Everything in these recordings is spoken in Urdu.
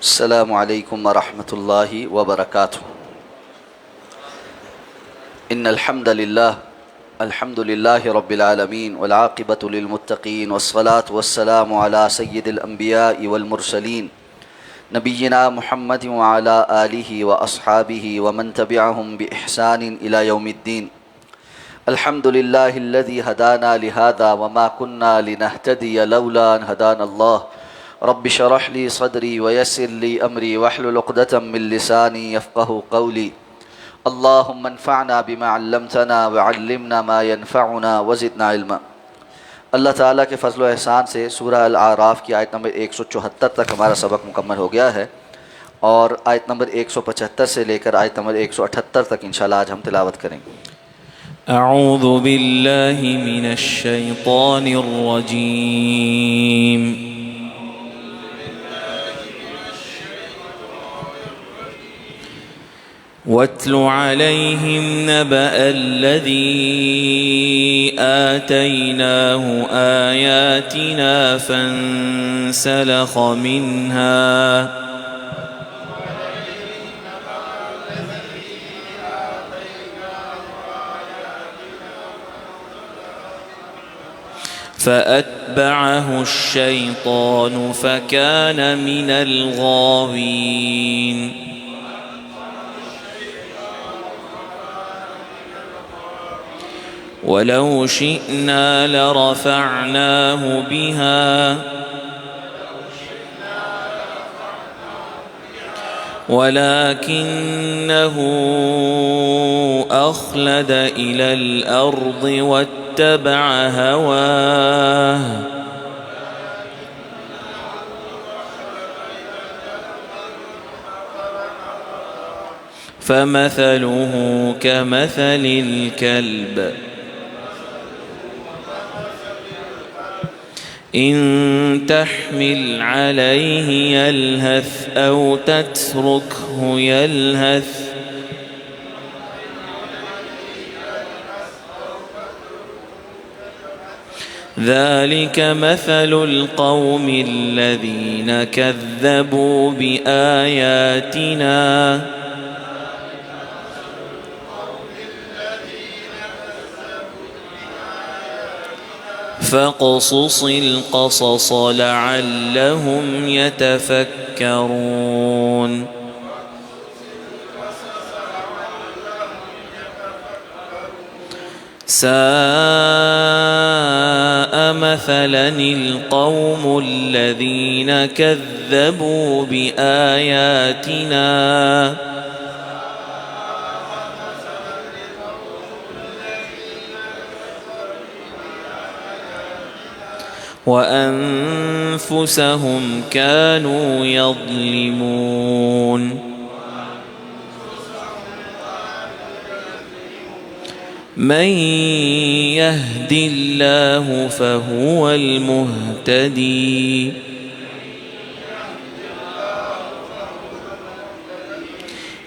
السلام علیکم ورحمۃ اللہ وبرکاتہ۔ ان الحمد للہ رب العالمین والعاقبۃ للمتقین والصلاة والسلام علی سید الانبیاء والمرسلین نبینا محمد وعلی آلہ واصحابہ ومن تبعہم بإحسان الی یوم الدین۔ الحمد للہ الذی ہدانا لہذا وما كنا لنہتدی لولا ان ہدانا اللہ۔ رب شرح لی صدری ویسر لی امری واحلل عقدۃ من لسانی یفقہوا قولی۔ اللہم انفعنا بما علمتنا وعلمنا ما ينفعنا وزدنا علما۔ اللہ تعالیٰ کے فضل و احسان سے سورہ الاعراف کی آیت نمبر 174 تک ہمارا سبق مکمل ہو گیا ہے، اور آیت نمبر 175 سے لے کر آیت نمبر 178 تک انشاءاللہ آج ہم تلاوت کریں گے۔ اعوذ باللہ من الشیطان الرجیم۔ واتل عليهم نبأ الذي آتيناه آياتنا فانسلخ منها فأتبعه الشيطان فكان من الغاوين۔ ولو شئنا لرفعناه بها ولكنه أخلد إلى الأرض واتبع هواه فمثله كمثل الكلب إن تحمل عليه يلهث أو تتركه يلهث ذلك مثل القوم الذين كذبوا بآياتنا فاقصص القصص لعلهم يتفكرون۔ ساء مثلا القوم الذين كذبوا بآياتنا وأنفسهم كانوا يظلمون۔ من يهد الله فهو المهتدي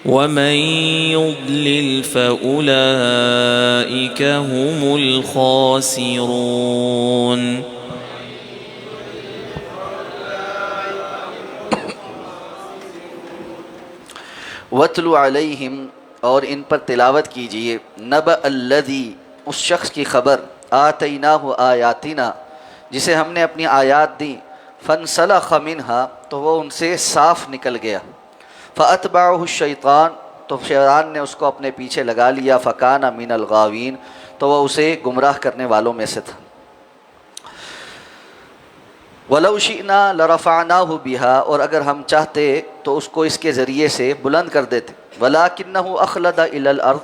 ومن يضلل فأولئك هم الخاسرون۔ وَاتْلُ عَلَيْهِمْ، اور ان پر تلاوت کیجئے، نبأ الذی، اس شخص کی خبر، آتیناہ آیاتنا، جسے ہم نے اپنی آیات دی، فانسلخ منہا، تو وہ ان سے صاف نکل گیا، فاتبعہ الشیطان، تو شیطان نے اس کو اپنے پیچھے لگا لیا، فکان من الغاوین، تو وہ اسے گمراہ کرنے والوں میں سے تھا۔ وَلَوْ شِئْنَا لَرَفَعْنَاهُ بِهَا، اور اگر ہم چاہتے تو اس کو اس کے ذریعے سے بلند کر دیتے، وَلَكِنَّهُ أَخْلَدَ إِلَى الْأَرْضِ،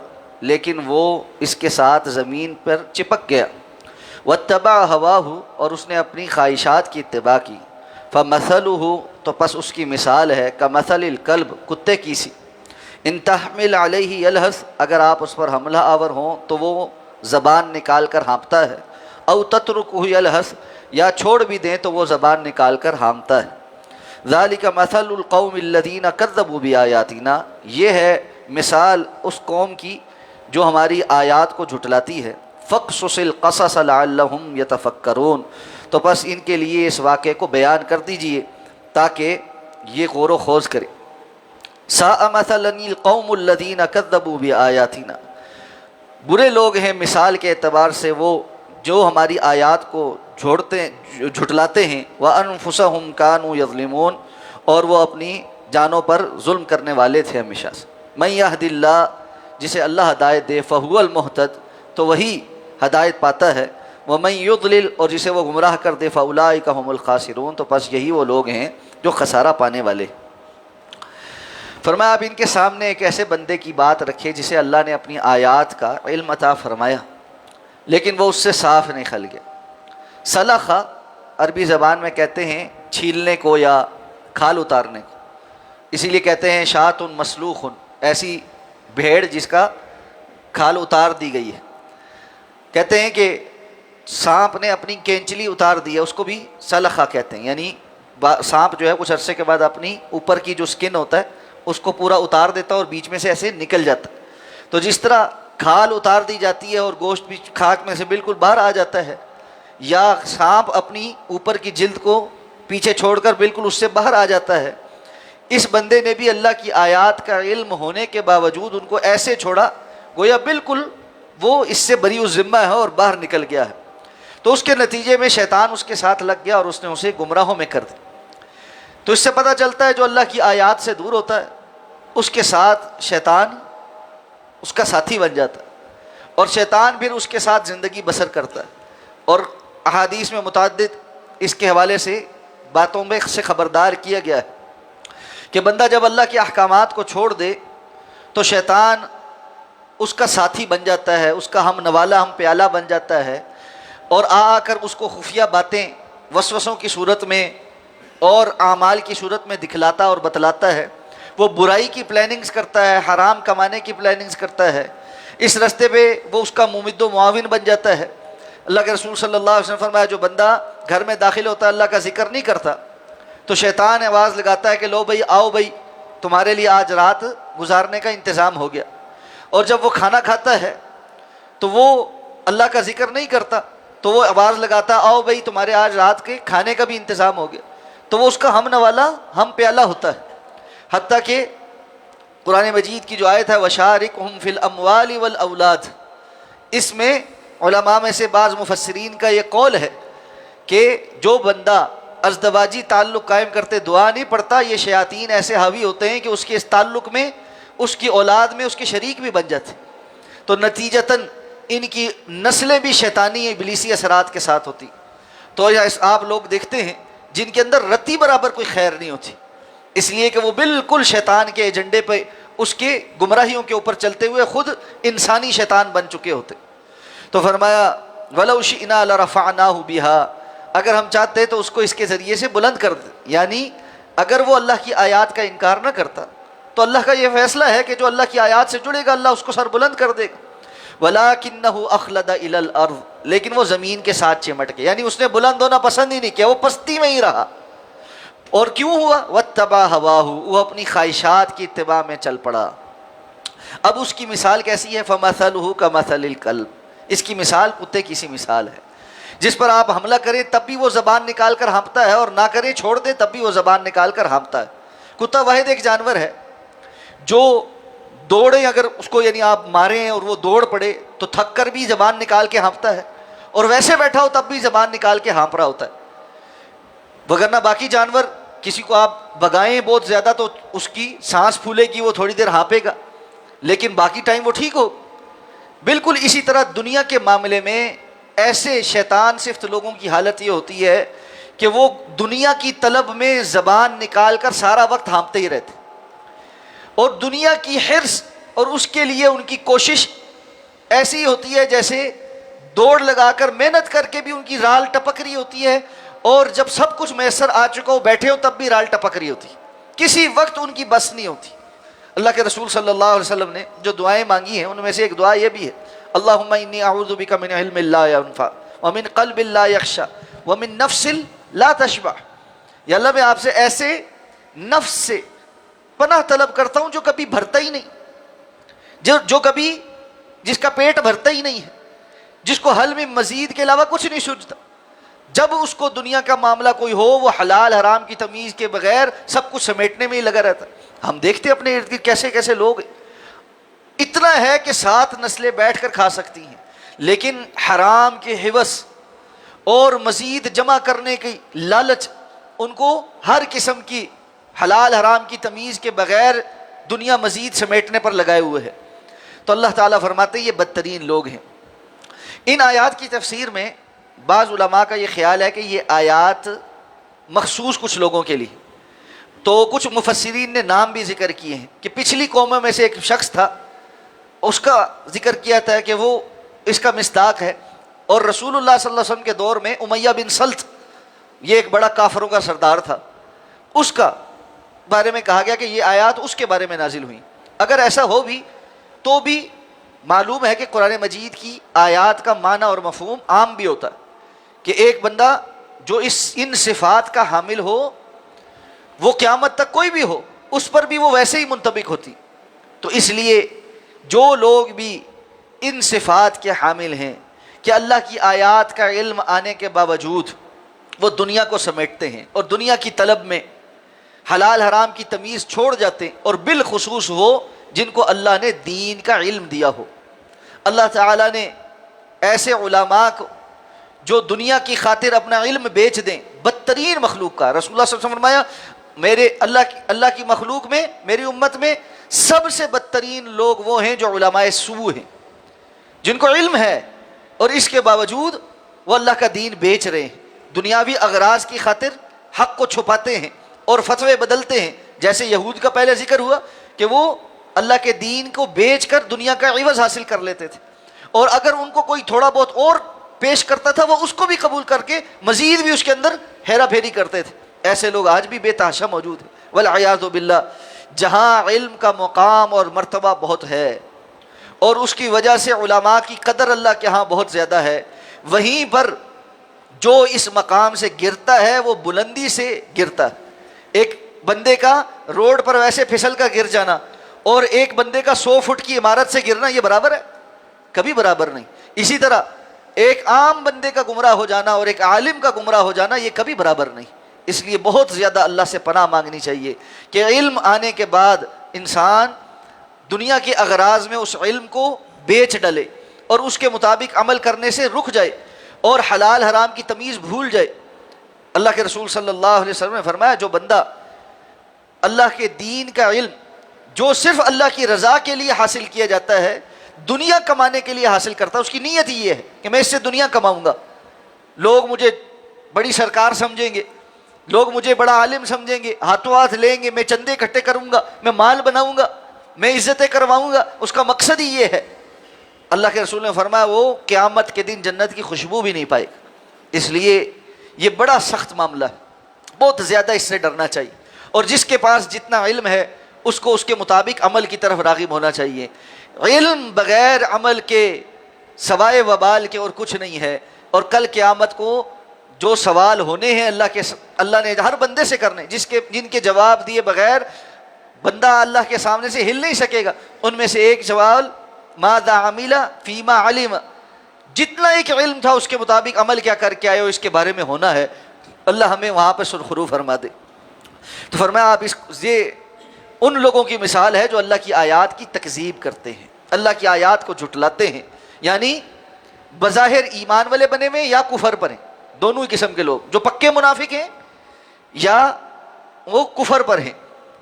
لیکن وہ اس کے ساتھ زمین پر چپک گیا، وَاتَّبَعَ هَوَاهُ، اور اس نے اپنی خواہشات کی اتباع کی، فَمَثَلُهُ، تو پس اس کی مثال ہے كَمَثَلِ الْكَلْبِ، کتے کی سی، إِن تَحْمِلْ عَلَيْهِ يَلْهَث، اگر آپ اس پر حملہ آور ہوں تو وہ زبان نکال کر ہانپتا ہے، أَوْ تَتْرُكُهُ يَلْهَث، یا چھوڑ بھی دیں تو وہ زبان نکال کر ہانپتا ہے۔ ذالک مثل القوم الذین کذبوا بآیاتنا، یہ ہے مثال اس قوم کی جو ہماری آیات کو جھٹلاتی ہے۔ فقصص القصص لعلہم یتفکرون، تو بس ان کے لیے اس واقعے کو بیان کر دیجئے تاکہ یہ غور و خوض کریں. ساء مثلا القوم الذین کذبوا بآیاتنا، برے لوگ ہیں مثال کے اعتبار سے وہ جو ہماری آیات کو جھٹلاتے ہیں. وانفسهم كانوا یظلمون، اور وہ اپنی جانوں پر ظلم کرنے والے تھے ہمیشہ سے. من یہد اللہ، جسے اللہ ہدایت دے، فہو المہتد، تو وہی ہدایت پاتا ہے. ومن یضلل، اور جسے وہ گمراہ کر دے، فاولئک هم الخاسرون، تو پس یہی وہ لوگ ہیں جو خسارہ پانے والے. فرمایا اب ان کے سامنے ایک ایسے بندے کی بات رکھے جسے اللہ نے اپنی آیات کا علم عطا فرمایا، لیکن وہ اس سے صاف نہیں کھل گیا. سلخ عربی زبان میں کہتے ہیں چھیلنے کو یا کھال اتارنے کو، اسی لیے کہتے ہیں شاۃ مسلوخ، ایسی بھیڑ جس کا کھال اتار دی گئی ہے. کہتے ہیں کہ سانپ نے اپنی کینچلی اتار دی ہے، اس کو بھی سلخہ کہتے ہیں. یعنی سانپ جو ہے کچھ عرصے کے بعد اپنی اوپر کی جو سکن ہوتا ہے اس کو پورا اتار دیتا ہے اور بیچ میں سے ایسے نکل جاتا ہے. تو جس طرح کھال اتار دی جاتی ہے اور گوشت بھی کھاک میں سے بالکل باہر آ جاتا ہے، یا سانپ اپنی اوپر کی جلد کو پیچھے چھوڑ کر بالکل اس سے باہر آ جاتا ہے، اس بندے نے بھی اللہ کی آیات کا علم ہونے کے باوجود ان کو ایسے چھوڑا گویا بالکل وہ اس سے بری الذمہ ہے اور باہر نکل گیا ہے. تو اس کے نتیجے میں شیطان اس کے ساتھ لگ گیا اور اس نے اسے گمراہوں میں کر دیا. تو اس سے پتہ چلتا ہے جو اللہ کی آیات سے دور ہوتا ہے اس کے ساتھ شیطان اس کا ساتھی بن جاتا ہے، اور شیطان پھر اس کے ساتھ زندگی بسر کرتا ہے. اور احادیث میں متعدد اس کے حوالے سے باتوں میں سے خبردار کیا گیا ہے کہ بندہ جب اللہ کے احکامات کو چھوڑ دے تو شیطان اس کا ساتھی بن جاتا ہے، اس کا ہم نوالا ہم پیالہ بن جاتا ہے، اور آ کر اس کو خفیہ باتیں وسوسوں کی صورت میں اور اعمال کی صورت میں دکھلاتا اور بتلاتا ہے. وہ برائی کی پلاننگز کرتا ہے، حرام کمانے کی پلاننگز کرتا ہے، اس راستے پہ وہ اس کا ممد و معاون بن جاتا ہے. اللہ کے رسول صلی اللہ علیہ وسلم فرمایا جو بندہ گھر میں داخل ہوتا ہے اللہ کا ذکر نہیں کرتا تو شیطان آواز لگاتا ہے کہ لو بھائی آؤ بھائی تمہارے لیے آج رات گزارنے کا انتظام ہو گیا. اور جب وہ کھانا کھاتا ہے تو وہ اللہ کا ذکر نہیں کرتا تو وہ آواز لگاتا آؤ بھائی تمہارے آج رات کے کھانے کا بھی انتظام ہو گیا. تو وہ اس کا ہم نوالا ہم پیالہ ہوتا ہے. حتیٰ کہ قرآن مجید کی جو آیت ہے وَشَارِكْهُمْ فِي الْأَمْوَالِ وَالْأَوْلَادِ، اس میں علماء میں سے بعض مفسرین کا یہ قول ہے کہ جو بندہ ازدواجی تعلق قائم کرتے دعا نہیں پڑھتا، یہ شیاطین ایسے حاوی ہوتے ہیں کہ اس کے اس تعلق میں اس کی اولاد میں اس کے شریک بھی بن جاتے، تو نتیجتاً ان کی نسلیں بھی شیطانی ابلیسی اثرات کے ساتھ ہوتی. تو آپ لوگ دیکھتے ہیں جن کے اندر رتی برابر کوئی خیر نہیں ہوتی، اس لیے کہ وہ بالکل شیطان کے ایجنڈے پہ اس کے گمراہیوں کے اوپر چلتے ہوئے خود انسانی شیطان بن چکے ہوتے. تو فرمایا وَلَوْ شِئْنَا لَرَفَعْنَاهُ بِهَا، اگر ہم چاہتے تو اس کو اس کے ذریعے سے بلند کر دیں. یعنی اگر وہ اللہ کی آیات کا انکار نہ کرتا تو اللہ کا یہ فیصلہ ہے کہ جو اللہ کی آیات سے جڑے گا اللہ اس کو سر بلند کر دے گا. وَلَكِنَّهُ أَخْلَدَ إِلَى الْأَرْضِ، لیکن وہ زمین کے ساتھ چمٹ گیا، یعنی اس نے بلند ہونا پسند ہی نہیں کیا، وہ پستی میں ہی رہا. اور کیوں ہوا؟ وَاتَّبَعَ هَوَاهُ، وہ اپنی خواہشات کی اتباع میں چل پڑا. اب اس کی مثال کیسی ہے؟ فَمَثَلُهُ كَمَثَلِ الْكَلْبِ، اس کی مثال کتے کی سی مثال ہے جس پر آپ حملہ کریں تب بھی وہ زبان نکال کر ہانپتا ہے اور نہ کریں چھوڑ دیں تب بھی وہ زبان نکال کر ہانپتا ہے. کتا واحد ایک جانور ہے جو دوڑے، اگر اس کو یعنی آپ ماریں اور وہ دوڑ پڑے تو تھک کر بھی زبان نکال کے ہانپتا ہے، اور ویسے بیٹھا ہو تب بھی زبان نکال کے ہانپ رہا ہوتا ہے. وگرنہ باقی جانور کسی کو آپ بگائیں بہت زیادہ تو اس کی سانس پھولے گی، وہ تھوڑی دیر ہانپے گا، لیکن باقی ٹائم وہ ٹھیک ہو. بالکل اسی طرح دنیا کے معاملے میں ایسے شیطان صفت لوگوں کی حالت یہ ہوتی ہے کہ وہ دنیا کی طلب میں زبان نکال کر سارا وقت ہانپتے ہی رہتے، اور دنیا کی حرص اور اس کے لیے ان کی کوشش ایسی ہوتی ہے جیسے دوڑ لگا کر محنت کر کے بھی ان کی رال ٹپک رہی ہوتی ہے، اور جب سب کچھ میسر آ چکا ہو بیٹھے ہو تب بھی رال ٹپک رہی ہوتی، کسی وقت ان کی بس نہیں ہوتی. اللہ کے رسول صلی اللہ علیہ وسلم نے جو دعائیں مانگی ہیں ان میں سے ایک دعا یہ بھی ہے اللہم انی اعوذ بک من علم لا ینفع ومن قلب لا یخشع ومن نفس لا تشبع. یا اللہ میں آپ سے ایسے نفس سے پناہ طلب کرتا ہوں جو کبھی بھرتا ہی نہیں، جو کبھی جس کا پیٹ بھرتا ہی نہیں ہے، جس کو حل میں مزید کے علاوہ کچھ نہیں سوچتا، جب اس کو دنیا کا معاملہ کوئی ہو وہ حلال حرام کی تمیز کے بغیر سب کچھ سمیٹنے میں ہی لگا رہتا ہے۔ ہم دیکھتے ہیں اپنے ارد گرد کیسے کیسے لوگ، اتنا ہے کہ 7 نسلیں بیٹھ کر کھا سکتی ہیں، لیکن حرام کے ہوس اور مزید جمع کرنے کی لالچ ان کو ہر قسم کی حلال حرام کی تمیز کے بغیر دنیا مزید سمیٹنے پر لگائے ہوئے ہے۔ تو اللہ تعالیٰ فرماتے ہیں یہ بدترین لوگ ہیں۔ ان آیات کی تفسیر میں بعض علماء کا یہ خیال ہے کہ یہ آیات مخصوص کچھ لوگوں کے لیے، تو کچھ مفسرین نے نام بھی ذکر کیے ہیں کہ پچھلی قوموں میں سے ایک شخص تھا، اس کا ذکر کیا تھا کہ وہ اس کا مصداق ہے، اور رسول اللہ صلی اللہ علیہ وسلم کے دور میں امیہ بن سلط، یہ ایک بڑا کافروں کا سردار تھا، اس کا بارے میں کہا گیا کہ یہ آیات اس کے بارے میں نازل ہوئیں۔ اگر ایسا ہو بھی تو بھی معلوم ہے کہ قرآن مجید کی آیات کا معنی اور مفہوم عام بھی ہوتا ہے، کہ ایک بندہ جو ان صفات کا حامل ہو، وہ قیامت تک کوئی بھی ہو اس پر بھی وہ ویسے ہی منطبق ہوتی۔ تو اس لیے جو لوگ بھی ان صفات کے حامل ہیں کہ اللہ کی آیات کا علم آنے کے باوجود وہ دنیا کو سمیٹتے ہیں اور دنیا کی طلب میں حلال حرام کی تمیز چھوڑ جاتے ہیں، اور بالخصوص وہ جن کو اللہ نے دین کا علم دیا ہو۔ اللہ تعالیٰ نے ایسے علماء کو جو دنیا کی خاطر اپنا علم بیچ دیں، بدترین مخلوق کا، رسول اللہ صلی اللہ علیہ وسلم نے فرمایا میرے اللہ کی مخلوق میں، میری امت میں سب سے بدترین لوگ وہ ہیں جو علماء سو ہیں، جن کو علم ہے اور اس کے باوجود وہ اللہ کا دین بیچ رہے ہیں، دنیاوی اغراض کی خاطر حق کو چھپاتے ہیں اور فتوے بدلتے ہیں، جیسے یہود کا پہلے ذکر ہوا کہ وہ اللہ کے دین کو بیچ کر دنیا کا عوض حاصل کر لیتے تھے، اور اگر ان کو کوئی تھوڑا بہت اور پیش کرتا تھا وہ اس کو بھی قبول کر کے مزید بھی اس کے اندر ہیرا پھیری کرتے تھے۔ ایسے لوگ آج بھی بے تحاشا موجود ہیں والعیاذ باللہ۔ جہاں علم کا مقام اور مرتبہ بہت ہے اور اس کی وجہ سے علماء کی قدر اللہ کے ہاں بہت زیادہ ہے، وہیں پر جو اس مقام سے گرتا ہے وہ بلندی سے گرتا ہے۔ ایک بندے کا روڈ پر ویسے پھسل کا گر جانا اور ایک بندے کا 100 فٹ کی عمارت سے گرنا یہ برابر ہے؟ کبھی برابر نہیں۔ اسی طرح ایک عام بندے کا گمراہ ہو جانا اور ایک عالم کا گمراہ ہو جانا یہ کبھی برابر نہیں۔ اس لیے بہت زیادہ اللہ سے پناہ مانگنی چاہیے کہ علم آنے کے بعد انسان دنیا کے اغراض میں اس علم کو بیچ ڈالے اور اس کے مطابق عمل کرنے سے رک جائے اور حلال حرام کی تمیز بھول جائے۔ اللہ کے رسول صلی اللہ علیہ وسلم نے فرمایا جو بندہ اللہ کے دین کا علم جو صرف اللہ کی رضا کے لیے حاصل کیا جاتا ہے، دنیا کمانے کے لیے حاصل کرتا ہے، اس کی نیت یہ ہے کہ میں اس سے دنیا کماؤں گا، لوگ مجھے بڑی سرکار سمجھیں گے، لوگ مجھے بڑا عالم سمجھیں گے، ہاتھوں ہاتھ لیں گے، میں چندے اکٹھے کروں گا، میں مال بناؤں گا، میں عزتیں کرواؤں گا، اس کا مقصد ہی یہ ہے۔ اللہ کے رسول نے فرمایا وہ قیامت کے دن جنت کی خوشبو بھی نہیں پائے گا۔ اس لیے یہ بڑا سخت معاملہ ہے، بہت زیادہ اس سے ڈرنا چاہیے، اور جس کے پاس جتنا علم ہے اس کو اس کے مطابق عمل کی طرف راغب ہونا چاہیے۔ علم بغیر عمل کے سوائے وبال کے اور کچھ نہیں ہے، اور کل قیامت کو جو سوال ہونے ہیں اللہ نے ہر بندے سے کرنے، جن کے جواب دیے بغیر بندہ اللہ کے سامنے سے ہل نہیں سکے گا۔ ان میں سے ایک سوال ماذا عمل فیما علم، جتنا ایک علم تھا اس کے مطابق عمل کیا کر کے آئے ہو، اس کے بارے میں ہونا ہے۔ اللہ ہمیں وہاں پہ سرخرو فرما دے۔ تو فرمایا آپ یہ ان لوگوں کی مثال ہے جو اللہ کی آیات کی تکذیب کرتے ہیں، اللہ کی آیات کو جھٹلاتے ہیں، یعنی بظاہر ایمان والے بنے ہوئے یا کفر پر ہیں، دونوں ہی قسم کے لوگ، جو پکے منافق ہیں یا وہ کفر پر ہیں۔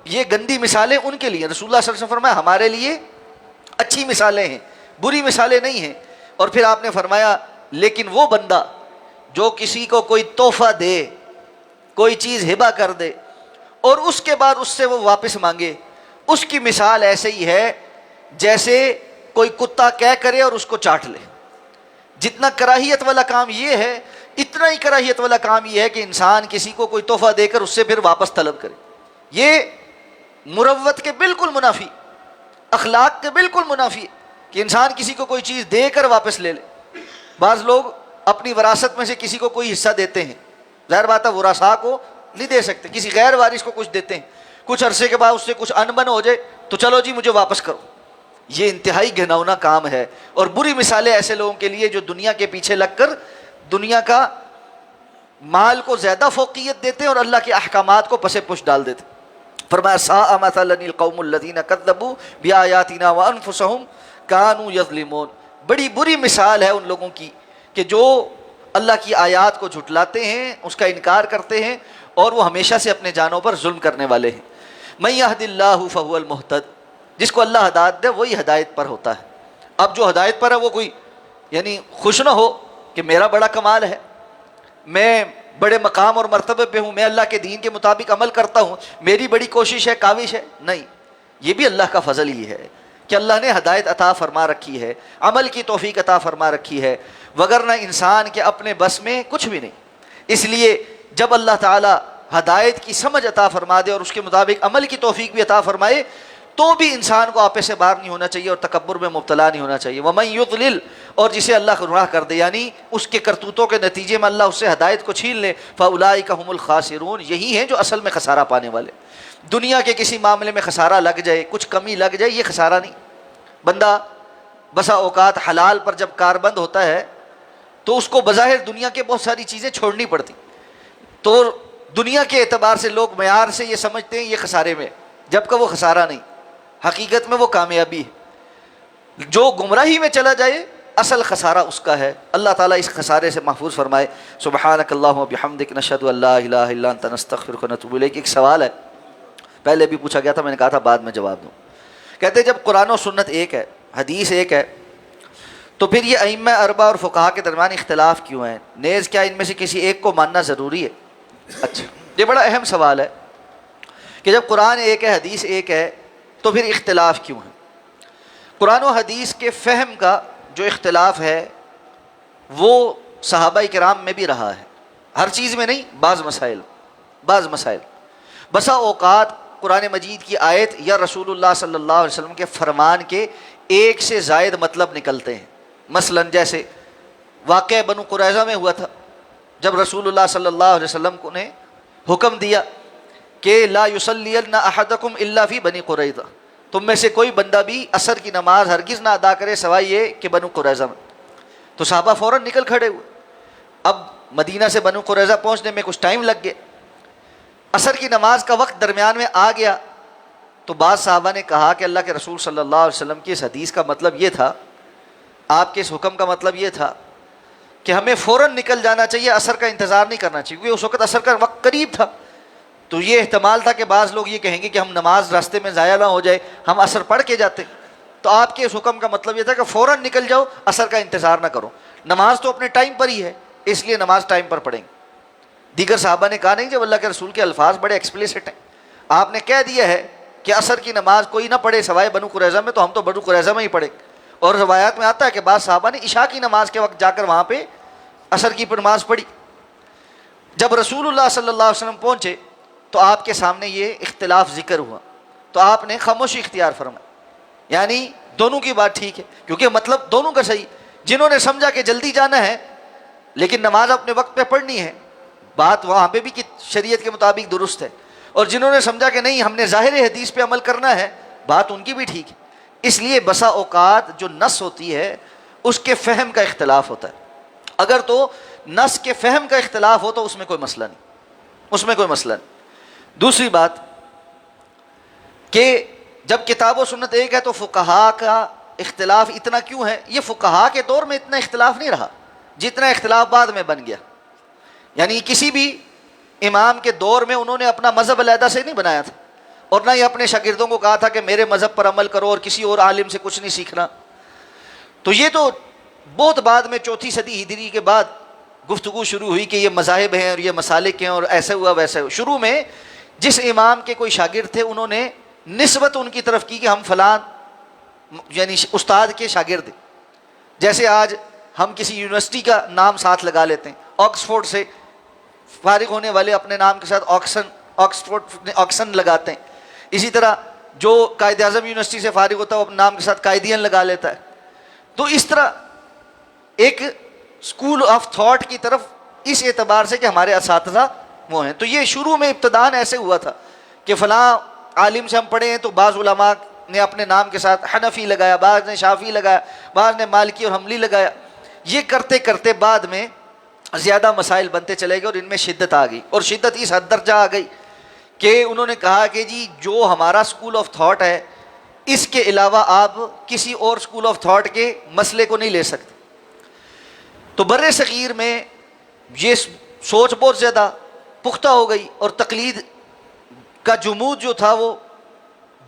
یہ گندی مثالیں ان کے لیے، رسول اللہ صلی اللہ علیہ وسلم فرمایا ہمارے لیے اچھی مثالیں ہیں، بری مثالیں نہیں ہیں۔ اور پھر آپ نے فرمایا لیکن وہ بندہ جو کسی کو کوئی تحفہ دے، کوئی چیز ہبہ کر دے اور اس کے بعد اس سے وہ واپس مانگے، اس کی مثال ایسے ہی ہے جیسے کوئی کتا کہہ کرے اور اس کو چاٹ لے۔ جتنا کراہیت والا کام یہ ہے، اتنا ہی کراہیت والا کام یہ ہے کہ انسان کسی کو کوئی تحفہ دے کر اس سے پھر واپس طلب کرے۔ یہ مروت کے بالکل منافی، اخلاق کے بالکل منافی ہے کہ انسان کسی کو کوئی چیز دے کر واپس لے لے۔ بعض لوگ اپنی وراثت میں سے کسی کو کوئی حصہ دیتے ہیں، ظاہر بات ہے ورثاء کو نہیں دے سکتے، کسی غیر وارث کو کچھ دیتے ہیں، کچھ عرصے کے بعد اس سے کچھ انبن ہو جائے تو چلو جی مجھے واپس کرو۔ یہ انتہائی گھناؤنا کام ہے، اور بری مثالیں ایسے لوگوں کے لیے جو دنیا کے پیچھے لگ کر دنیا کا مال کو زیادہ فوقیت دیتے ہیں اور اللہ کے احکامات کو پس پش ڈال دیتے ہیں۔ فرمایا ساء مثلا القوم الذین کذبوا بآیاتنا وانفسهم کانوا یظلمون، بڑی بری مثال ہے ان لوگوں کی کہ جو اللہ کی آیات کو جھٹلاتے ہیں، اس کا انکار کرتے ہیں، اور وہ ہمیشہ سے اپنے جانوں پر ظلم کرنے والے ہیں۔ من یہد اللہ فہو المہتد، جس کو اللہ ہدایت دے وہی ہدایت پر ہوتا ہے۔ اب جو ہدایت پر ہے وہ کوئی یعنی خوش نہ ہو کہ میرا بڑا کمال ہے، میں بڑے مقام اور مرتبے پہ ہوں، میں اللہ کے دین کے مطابق عمل کرتا ہوں، میری بڑی کوشش ہے، کاوش ہے، نہیں، یہ بھی اللہ کا فضل ہی ہے کہ اللہ نے ہدایت عطا فرما رکھی ہے، عمل کی توفیق عطا فرما رکھی ہے، وگرنہ انسان کے اپنے بس میں کچھ بھی نہیں۔ اس لیے جب اللہ تعالی ہدایت کی سمجھ عطا فرما دے اور اس کے مطابق عمل کی توفیق بھی عطا فرمائے تو بھی انسان کو آپے سے باہر نہیں ہونا چاہیے اور تکبر میں مبتلا نہیں ہونا چاہیے۔ وَمَن يُضْلِلْ، اور جسے اللہ گمراہ کر دے یعنی اس کے کرتوتوں کے نتیجے میں اللہ اس سے ہدایت کو چھین لے، فَأُولَٰئِكَ هُمُ الْخَاسِرُونَ، یہی ہیں جو اصل میں خسارہ پانے والے۔ دنیا کے کسی معاملے میں خسارہ لگ جائے، کچھ کمی لگ جائے، یہ خسارہ نہیں۔ بندہ بسا اوقات حلال پر جب کاربند ہوتا ہے تو اس کو بظاہر دنیا کے بہت ساری چیزیں چھوڑنی پڑتی، تو دنیا کے اعتبار سے لوگ معیار سے یہ سمجھتے ہیں یہ خسارے میں، جبکہ وہ خسارہ نہیں، حقیقت میں وہ کامیابی ہے۔ جو گمراہی میں چلا جائے اصل خسارہ اس کا ہے۔ اللہ تعالیٰ اس خسارے سے محفوظ فرمائے۔ سبحانک اللہم و بحمدک، نشہد ان لا الہ الا انت، نستغفرک و نتوب الیک۔ ایک سوال ہے، پہلے بھی پوچھا گیا تھا، میں نے کہا تھا بعد میں جواب دوں۔ کہتے ہیں جب قرآن و سنت ایک ہے، حدیث ایک ہے، تو پھر یہ ائمہ اربعہ اور فقہا کے درمیان اختلاف کیوں ہیں؟ نیز کیا ان میں سے کسی ایک کو ماننا ضروری ہے؟ اچھا، یہ بڑا اہم سوال ہے کہ جب قرآن ایک ہے، حدیث ایک ہے، تو پھر اختلاف کیوں ہے؟ قرآن و حدیث کے فہم کا جو اختلاف ہے وہ صحابہ کرام میں بھی رہا ہے، ہر چیز میں نہیں، بعض مسائل بسا اوقات قرآن مجید کی آیت یا رسول اللہ صلی اللہ علیہ وسلم کے فرمان کے ایک سے زائد مطلب نکلتے ہیں۔ مثلا جیسے واقعہ بنو قریظہ میں ہوا تھا، جب رسول اللہ صلی اللہ علیہ وسلم کو نے حکم دیا کہ لا یصلین احدکم الا فی بنی قریظہ، تم میں سے کوئی بندہ بھی عصر کی نماز ہرگز نہ ادا کرے سوائے یہ کہ بنو قریظہ میں، تو صحابہ فوراً نکل کھڑے ہوئے۔ اب مدینہ سے بنو قریظہ پہنچنے میں کچھ ٹائم لگ گیا، عصر کی نماز کا وقت درمیان میں آ گیا، تو بعض صحابہ نے کہا کہ اللہ کے رسول صلی اللہ علیہ وسلم کی اس حدیث کا مطلب یہ تھا، آپ کے اس حکم کا مطلب یہ تھا کہ ہمیں فوراً نکل جانا چاہیے، عصر کا انتظار نہیں کرنا چاہیے، کیونکہ اس وقت عصر کا وقت قریب تھا۔ تو یہ احتمال تھا کہ بعض لوگ یہ کہیں گے کہ ہم نماز راستے میں ضائع نہ ہو جائے، ہم عصر پڑھ کے جاتے۔ تو آپ کے اس حکم کا مطلب یہ تھا کہ فوراً نکل جاؤ، عصر کا انتظار نہ کرو، نماز تو اپنے ٹائم پر ہی ہے، اس لیے نماز ٹائم پر پڑھیں گے۔ دیگر صحابہ نے کہا نہیں، جب اللہ کے رسول کے الفاظ بڑے ایکسپلیسٹ ہیں، آپ نے کہہ دیا ہے کہ عصر کی نماز کوئی نہ پڑھے سوائے بنو قریظہ میں، تو ہم تو بنو قریظہ میں ہی پڑھیں۔ اور روایات میں آتا ہے کہ بعض صحابہ نے عشاء کی نماز کے وقت جا کر وہاں پہ عصر کی نماز پڑھی۔ جب رسول اللہ صلی اللہ علیہ وسلم پہنچے تو آپ کے سامنے یہ اختلاف ذکر ہوا، تو آپ نے خاموشی اختیار فرمائی، یعنی دونوں کی بات ٹھیک ہے، کیونکہ مطلب دونوں کا صحیح۔ جنہوں نے سمجھا کہ جلدی جانا ہے لیکن نماز اپنے وقت پہ پڑھنی ہے، بات وہاں پہ بھی کہ شریعت کے مطابق درست ہے، اور جنہوں نے سمجھا کہ نہیں ہم نے ظاہر حدیث پہ عمل کرنا ہے، بات ان کی بھی ٹھیک ہے۔ اس لیے بسا اوقات جو نص ہوتی ہے اس کے فہم کا اختلاف ہوتا ہے، اگر تو نص کے فہم کا اختلاف ہو تو اس میں کوئی مسئلہ نہیں۔ دوسری بات کہ جب کتاب و سنت ایک ہے تو فقہا کا اختلاف اتنا کیوں ہے؟ یہ فقہا کے دور میں اتنا اختلاف نہیں رہا جتنا اختلاف بعد میں بن گیا، یعنی کسی بھی امام کے دور میں انہوں نے اپنا مذہب علیحدہ سے نہیں بنایا تھا، اور نہ ہی اپنے شاگردوں کو کہا تھا کہ میرے مذہب پر عمل کرو اور کسی اور عالم سے کچھ نہیں سیکھنا۔ تو یہ تو بہت بعد میں 4 صدی ہجری کے بعد گفتگو شروع ہوئی کہ یہ مذاہب ہیں اور یہ مسالک ہیں اور ایسے ہوا ویسے ہوا۔ شروع میں جس امام کے کوئی شاگرد تھے انہوں نے نسبت ان کی طرف کی کہ ہم فلان یعنی استاد کے شاگرد ہیں، جیسے آج ہم کسی یونیورسٹی کا نام ساتھ لگا لیتے ہیں، آکسفورڈ سے فارغ ہونے والے اپنے نام کے ساتھ آکسن لگاتے ہیں، اسی طرح جو قائد اعظم یونیورسٹی سے فارغ ہوتا ہے وہ اپنے نام کے ساتھ قائدین لگا لیتا ہے۔ تو اس طرح ایک اسکول آف تھاٹ کی طرف اس اعتبار سے کہ ہمارے اساتذہ وہ ہیں، تو یہ شروع میں ابتداءً ایسے ہوا تھا کہ فلاں عالم سے ہم پڑھے ہیں، تو بعض علماء نے اپنے نام کے ساتھ حنفی لگایا، بعض نے شافعی لگایا، بعض نے مالکی اور حنبلی لگایا۔ یہ کرتے کرتے بعد میں زیادہ مسائل بنتے چلے گئے اور ان میں شدت آ گئی، اور شدت اس حد درجہ آ گئی کہ انہوں نے کہا کہ جی جو ہمارا اسکول آف تھاٹ ہے اس کے علاوہ آپ کسی اور اسکول آف تھاٹ کے مسئلے کو نہیں لے سکتے۔ تو بر صغیر میں یہ سوچ بہت زیادہ پختہ ہو گئی اور تقلید کا جمود جو تھا وہ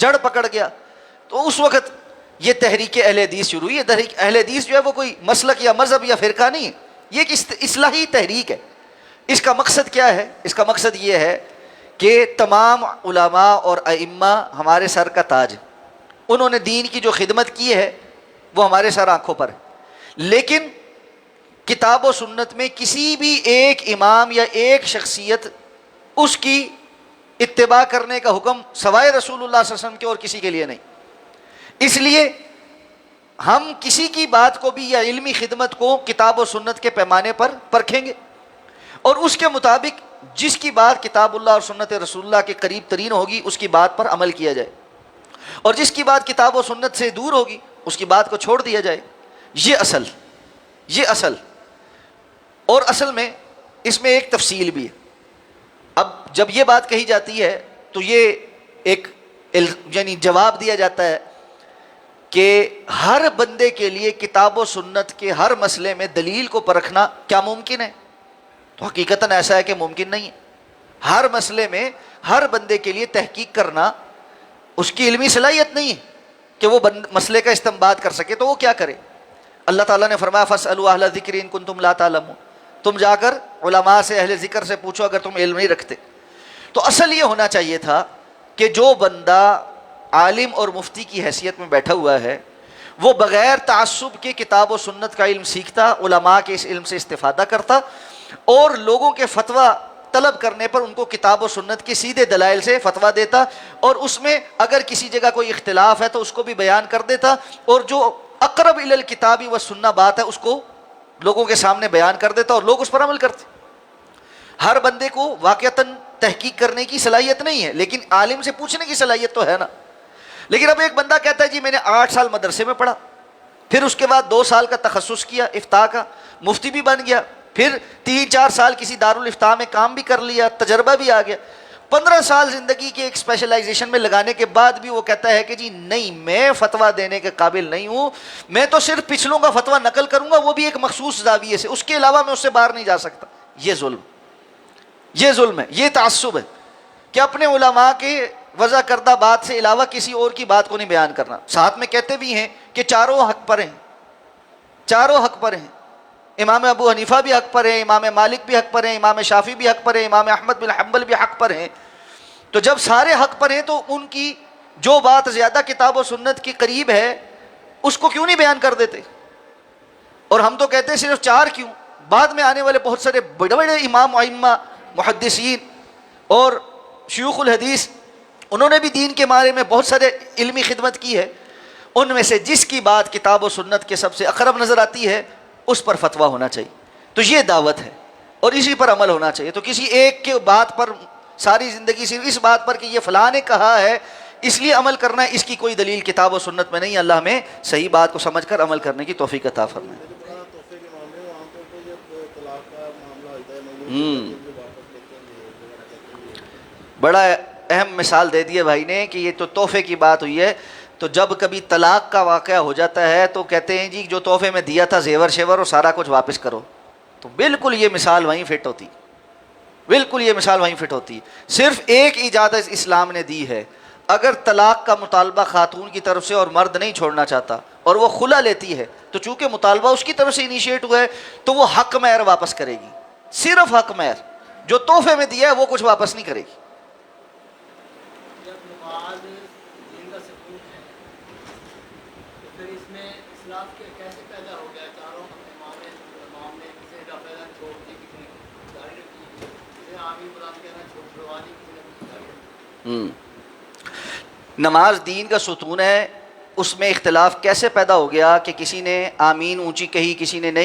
جڑ پکڑ گیا۔ تو اس وقت یہ تحریک اہل حدیث شروع ہوئی۔ یہ تحریک اہل حدیث جو ہے وہ کوئی مسلک یا مذہب یا فرقہ نہیں ہے، یہ ایک اصلاحی تحریک ہے۔ اس کا مقصد کیا ہے؟ اس کا مقصد یہ ہے کہ تمام علماء اور ائمہ ہمارے سر کا تاج ہے، انہوں نے دین کی جو خدمت کی ہے وہ ہمارے سر آنکھوں پر ہے، لیکن کتاب و سنت میں کسی بھی ایک امام یا ایک شخصیت اس کی اتباع کرنے کا حکم سوائے رسول اللہ صلی اللہ علیہ وسلم کے اور کسی کے لیے نہیں۔ اس لیے ہم کسی کی بات کو بھی یا علمی خدمت کو کتاب و سنت کے پیمانے پر پرکھیں گے اور اس کے مطابق جس کی بات کتاب اللہ اور سنت رسول اللہ کے قریب ترین ہوگی اس کی بات پر عمل کیا جائے، اور جس کی بات کتاب و سنت سے دور ہوگی اس کی بات کو چھوڑ دیا جائے۔ یہ اصل اور اصل میں اس میں ایک تفصیل بھی ہے۔ اب جب یہ بات کہی جاتی ہے تو یہ ایک یعنی جواب دیا جاتا ہے کہ ہر بندے کے لیے کتاب و سنت کے ہر مسئلے میں دلیل کو پرکھنا کیا ممکن ہے؟ تو حقیقتاً ایسا ہے کہ ممکن نہیں ہے۔ ہر مسئلے میں ہر بندے کے لیے تحقیق کرنا اس کی علمی صلاحیت نہیں ہے کہ وہ مسئلے کا استنباط کر سکے، تو وہ کیا کرے؟ اللہ تعالیٰ نے فرمایا فَاسْأَلُوا أَهْلَ الذِّكْرِ إِن كُنتُمْ لَا تَعْلَمُونَ، تم جا کر علماء سے اہل ذکر سے پوچھو اگر تم علم نہیں رکھتے۔ تو اصل یہ ہونا چاہیے تھا کہ جو بندہ عالم اور مفتی کی حیثیت میں بیٹھا ہوا ہے وہ بغیر تعصب کے کتاب و سنت کا علم سیکھتا، علماء کے اس علم سے استفادہ کرتا اور لوگوں کے فتویٰ طلب کرنے پر ان کو کتاب و سنت کے سیدھے دلائل سے فتویٰ دیتا، اور اس میں اگر کسی جگہ کوئی اختلاف ہے تو اس کو بھی بیان کر دیتا، اور جو اقرب الی الکتاب و سنہ بات ہے اس کو لوگوں کے سامنے بیان کر دیتا اور لوگ اس پر عمل کرتے۔ ہر بندے کو واقعتاً تحقیق کرنے کی صلاحیت نہیں ہے، لیکن عالم سے پوچھنے کی صلاحیت تو ہے نا۔ لیکن اب ایک بندہ کہتا ہے جی میں نے 8 سال مدرسے میں پڑھا، پھر اس کے بعد 2 سال کا تخصص کیا افتاء کا، مفتی بھی بن گیا، پھر 3-4 سال کسی دارالافتاء میں کام بھی کر لیا، تجربہ بھی آ گیا، 15 سال زندگی کے ایک اسپیشلائزیشن میں لگانے کے بعد بھی وہ کہتا ہے کہ جی نہیں میں فتویٰ دینے کے قابل نہیں ہوں، میں تو صرف پچھلوں کا فتویٰ نقل کروں گا وہ بھی ایک مخصوص زاویے سے، اس کے علاوہ میں اس سے باہر نہیں جا سکتا۔ یہ ظلم ہے، یہ تعصب ہے کہ اپنے علماء کے وضع کردہ بات سے علاوہ کسی اور کی بات کو نہیں بیان کرنا۔ ساتھ میں کہتے بھی ہیں کہ چاروں حق پر ہیں، امام ابو حنیفہ بھی حق پر ہیں، امام مالک بھی حق پر ہیں، امام شافعی بھی حق پر ہیں، امام احمد بن حنبل بھی حق پر ہیں۔ تو جب سارے حق پر ہیں تو ان کی جو بات زیادہ کتاب و سنت کے قریب ہے اس کو کیوں نہیں بیان کر دیتے؟ اور ہم تو کہتے ہیں صرف 4 کیوں، بعد میں آنے والے بہت سارے بڑے بڑے امام ائمہ محدثین اور شیوخ الحدیث انہوں نے بھی دین کے بارے میں بہت سارے علمی خدمت کی ہے، ان میں سے جس کی بات کتاب و سنت کے سب سے اقرب نظر آتی ہے اس پر فتویٰ ہونا چاہیے۔ تو یہ دعوت ہے اور اسی پر عمل ہونا چاہیے۔ تو کسی ایک کے بات پر ساری زندگی صرف اس بات پر کہ یہ فلاں نے کہا ہے اس لیے عمل کرنا ہے، اس کی کوئی دلیل کتاب و سنت میں نہیں۔ اللہ ہمیں صحیح بات کو سمجھ کر عمل کرنے کی توفیق عطا فرمائے۔ بڑا اہم مثال دے دی ہے بھائی نے کہ یہ تو تحفے کی بات ہوئی ہے، تو جب کبھی طلاق کا واقعہ ہو جاتا ہے تو کہتے ہیں جی جو تحفے میں دیا تھا زیور شیور اور سارا کچھ واپس کرو، تو بالکل یہ مثال وہیں فٹ ہوتی، صرف ایک اجازت اسلام نے دی ہے، اگر طلاق کا مطالبہ خاتون کی طرف سے اور مرد نہیں چھوڑنا چاہتا اور وہ خلا لیتی ہے تو چونکہ مطالبہ اس کی طرف سے انیشیٹ ہوا ہے تو وہ حق مہر واپس کرے گی، صرف حق مہر، جو تحفے میں دیا ہے وہ کچھ واپس نہیں کرے گی۔ نماز دین کا ستون ہے، اس میں اختلاف کیسے پیدا ہو گیا کہ کسی نے آمین اونچی کہی کسی نے نہیں